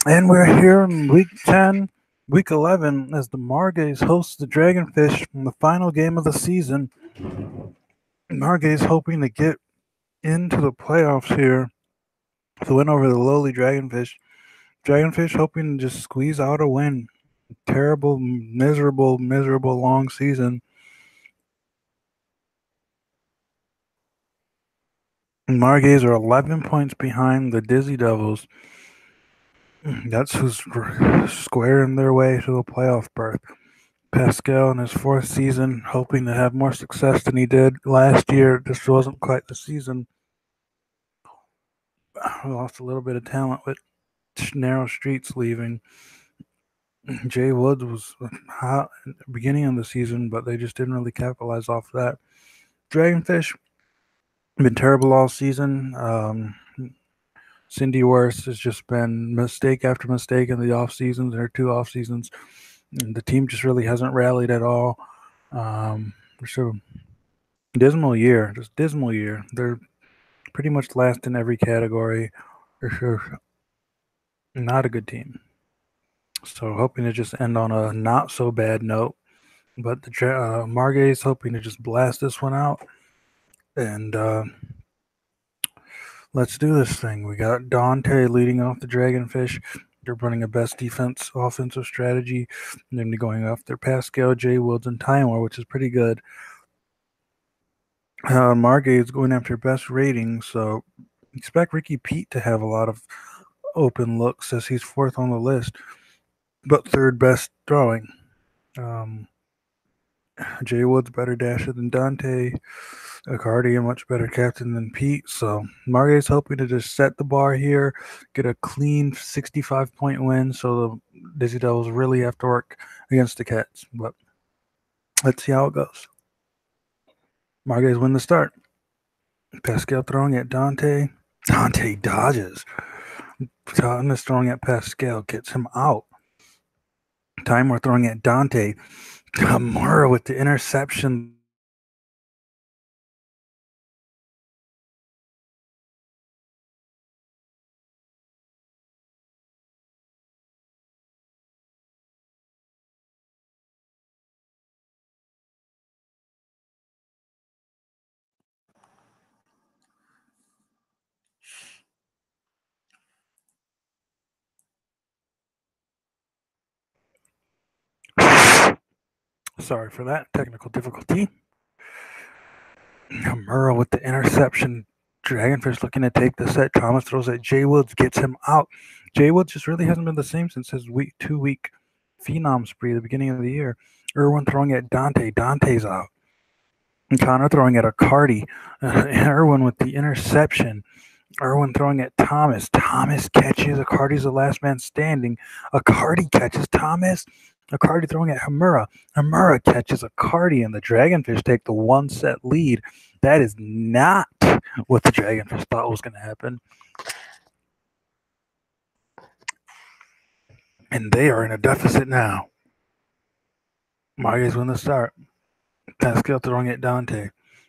And we're here in week 10, week 11, as the Margays host the Dragonfish in the final game of the season. Margays hoping to get into the playoffs here to win over the lowly Dragonfish. Dragonfish hoping to just squeeze out a win. Terrible, miserable long season. Margays are 11 points behind the Dizzy Devils. That's who's squaring their way to a playoff berth. Pascal in his fourth season, hoping to have more success than he did last year. This wasn't quite the season. Lost a little bit of talent with narrow streets leaving. Jay Woods was hot at the beginning of the season, but they just didn't really capitalize off that. Dragonfish been terrible all season. Cindy Worst has just been mistake after mistake in the off seasons, or two off seasons. And the team just really hasn't rallied at all. So dismal year, just dismal year. They're pretty much last in every category. For sure, not a good team. So hoping to just end on a not so bad note. But the Margays hoping to just blast this one out. And let's do this thing. We got Dante leading off the Dragonfish. They're running a best defense offensive strategy. And then going after Pascal, Jay Woods, and Timor, which is pretty good. Margay is going after best rating, so expect Ricky Pete to have a lot of open looks as he's fourth on the list, but third best throwing. Jay Wood's better dasher than Dante. Accardi a much better captain than Pete. So Margay's hoping to just set the bar here, get a clean 65-point win, so the Dizzy Devils really have to work against the Cats. But let's see how it goes. Margay's win the start. Pascal throwing at Dante. Dante dodges. Thomas throwing at Pascal gets him out. Timor throwing at Dante. Murrah with the interception. Sorry for that technical difficulty. Murrah with the interception. Dragonfish looking to take the set. Thomas throws at Jay Woods, gets him out. Jay Woods just really hasn't been the same since his 2-week phenom spree at the beginning of the year. Irwin throwing at Dante. Dante's out. And Connor throwing at Accardi. Irwin with the interception. Irwin throwing at Thomas. Thomas catches. Accardi's the last man standing. Accardi catches Thomas. Accardi throwing at Hamura. Hamura catches Accardi, and the Dragonfish take the one-set lead. That is not what the Dragonfish thought was going to happen. And they are in a deficit now. Margays win the start. Pascal throwing at Dante.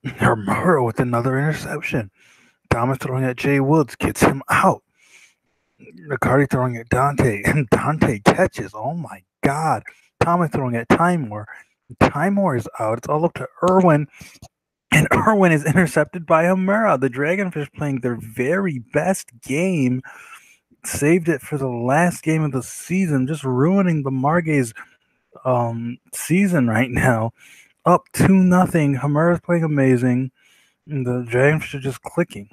Hamura with another interception. Thomas throwing at Jay Woods gets him out. Accardi throwing at Dante, and Dante catches. Oh my God. Thomas throwing at Timor. Timor is out. It's all up to Irwin, and Irwin is intercepted by Hamura. The Dragonfish playing their very best game. Saved it for the last game of the season, just ruining the Margays season right now. Up 2-0. Hamura's playing amazing. And the Dragonfish are just clicking.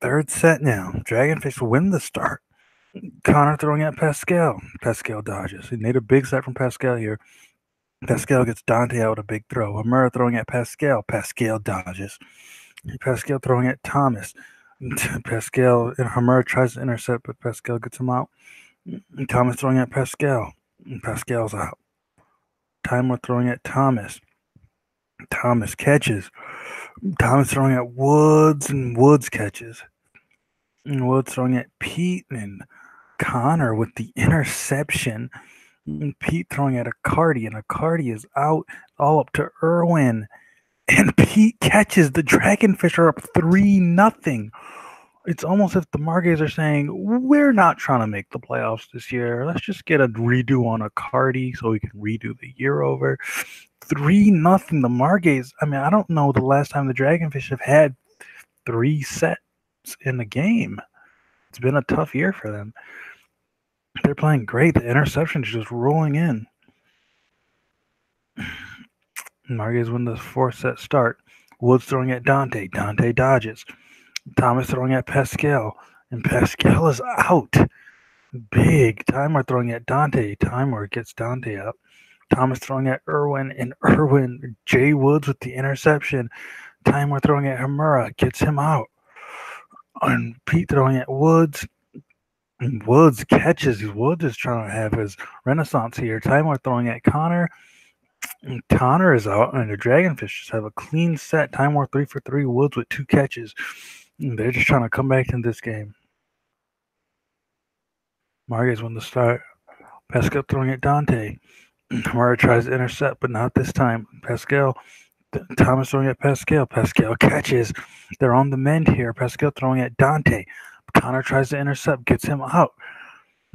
Third set now. Dragonfish win the start. Connor throwing at Pascal. Pascal dodges. He made a big set from Pascal here. Pascal gets Dante out with a big throw. Hamura throwing at Pascal. Pascal dodges. Pascal throwing at Thomas. Pascal and Hamura tries to intercept, but Pascal gets him out. Thomas throwing at Pascal. Pascal's out. Timor throwing at Thomas. Thomas catches. Thomas throwing at Woods, and Woods catches. And Woods throwing at Pete, and Connor with the interception. And Pete throwing at Accardi, and Accardi is out, all up to Irwin. And Pete catches. The Dragonfish are up 3-0. It's almost if the Margays are saying, we're not trying to make the playoffs this year. Let's just get a redo on a Cardi so we can redo the year over. 3-0 the Margays. I mean, I don't know the last time the Dragonfish have had 3 sets in a game. It's been a tough year for them. They're playing great. The interception's just rolling in. Margays win the 4th set start. Woods throwing at Dante. Dante dodges. Thomas throwing at Pascal. And Pascal is out. Big. Timor throwing at Dante. Timor gets Dante up. Thomas throwing at Irwin. And Irwin, Jay Woods with the interception. Timor throwing at Hamura. Gets him out. And Pete throwing at Woods. And Woods catches. Woods is trying to have his renaissance here. Timor throwing at Connor. And Connor is out, and the Dragonfish just have a clean set. Timor 3 for 3. Woods with 2 catches. And they're just trying to come back in this game. Margays win the start. Pascal throwing at Dante. Hamura tries to intercept, but not this time. Pascal. Thomas throwing at Pascal. Pascal catches. They're on the mend here. Pascal throwing at Dante. Connor tries to intercept, gets him out.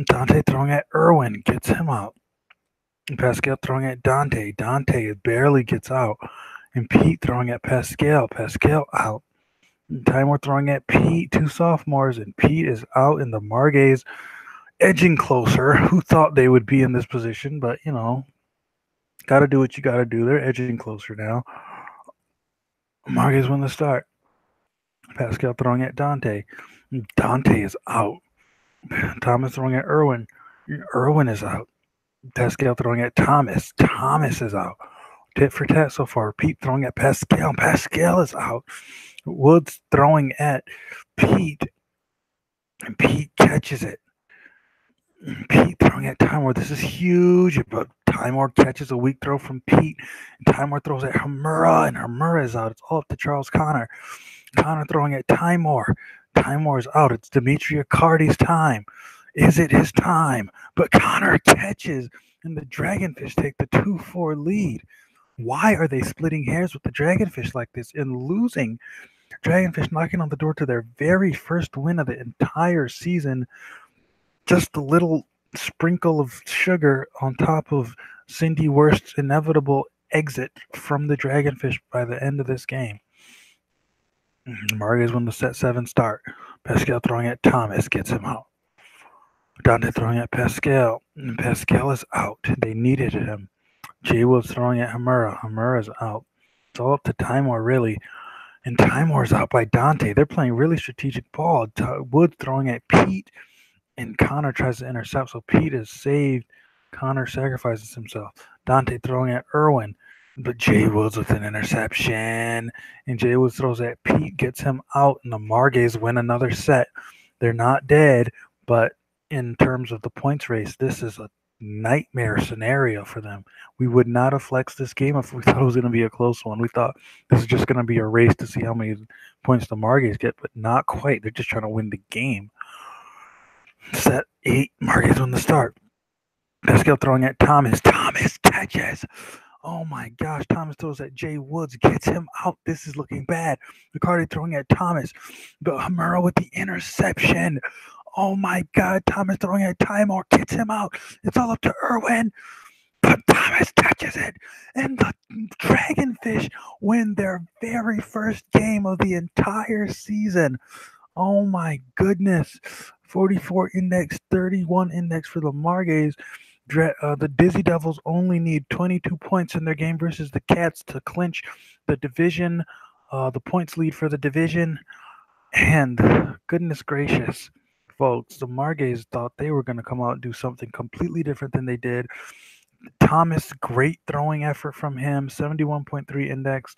Dante throwing at Irwin, gets him out. Pascal throwing at Dante. Dante barely gets out. And Pete throwing at Pascal. Pascal out. And Timor throwing at Pete. 2 sophomores, and Pete is out, and the Margays edging closer. Who thought they would be in this position? But, got to do what you got to do. They're edging closer now. Margays win the start. Pascal throwing at Dante. Dante is out. Thomas throwing at Irwin. Irwin is out. Pascal throwing at Thomas. Thomas is out. Tit for tat so far. Pete throwing at Pascal. Pascal is out. Woods throwing at Pete. And Pete catches it. Pete throwing at Timor. This is huge, but Timor catches a weak throw from Pete. And Timor throws at Hamura, and Hamura is out. It's all up to Charles Connor. Connor throwing at Timor. Timor is out. It's Dimitri Accardi's time. Is it his time? But Connor catches, and the Dragonfish take the 2-4 lead. Why are they splitting hairs with the Dragonfish like this and losing? Dragonfish knocking on the door to their very first win of the entire season. Just a little sprinkle of sugar on top of Cindy Worst's inevitable exit from the Dragonfish by the end of this game. Margays win the set 7 start. Pascal throwing at Thomas, gets him out. Dante throwing at Pascal, and Pascal is out. They needed him. Jay Woods throwing at Hamura. Hamura's out. It's all up to Timor, really. And Timor's out by Dante. They're playing really strategic ball. Woods throwing at Pete, and Connor tries to intercept, so Pete is saved. Connor sacrifices himself. Dante throwing at Irwin, but Jay Woods with an interception. And Jay Woods throws at Pete, gets him out, and the Margays win another set. They're not dead, but in terms of the points race, this is a nightmare scenario for them. We would not have flexed this game if we thought it was going to be a close one. We thought this is just going to be a race to see how many points the Margays get, but not quite. They're just trying to win the game. Set 8, Margays win the start. Pascal throwing at Thomas. Thomas catches. Oh my gosh, Thomas throws at Jay Woods, gets him out. This is looking bad. Riccardi throwing at Thomas, but Hamura with the interception. Oh my God, Thomas throwing at Timor, gets him out. It's all up to Irwin, but Thomas catches it. And the Dragonfish win their very first game of the entire season. Oh my goodness. 44 index, 31 index for the Margays. The Dizzy Devils only need 22 points in their game versus the Cats to clinch the division, the points lead for the division. And goodness gracious, folks, the Margays thought they were going to come out and do something completely different than they did. Thomas, great throwing effort from him, 71.3 index.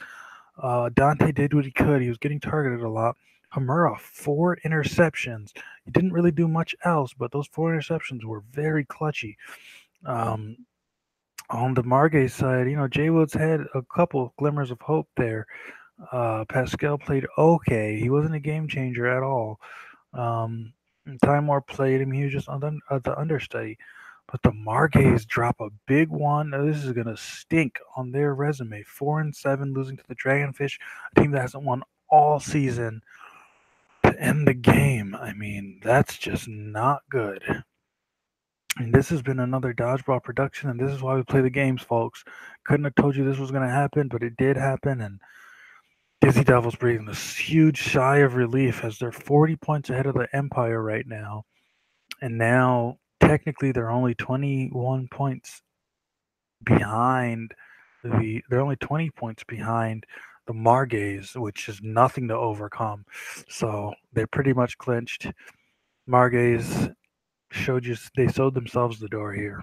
Dante did what he could. He was getting targeted a lot. Hamura, 4 interceptions. He didn't really do much else, but those 4 interceptions were very clutchy. On the Margay side, Jay Woods had a couple glimmers of hope there. Pascal played okay. He wasn't a game changer at all. Timor played him. He was just the understudy. But the Margays drop a big one. Now, this is going to stink on their resume. 4-7, losing to the Dragonfish, a team that hasn't won all season. to end the game. I mean, that's just not good. And this has been another Dodgeball production, and this is why we play the games, folks. Couldn't have told you this was going to happen, but it did happen, and Dizzy Devil's breathing this huge sigh of relief as they're 40 points ahead of the Empire right now. And now, technically, they're only 21 points behind they're only 20 points behind the Margays, which is nothing to overcome. So they pretty much clinched. Margays showed themselves the door here.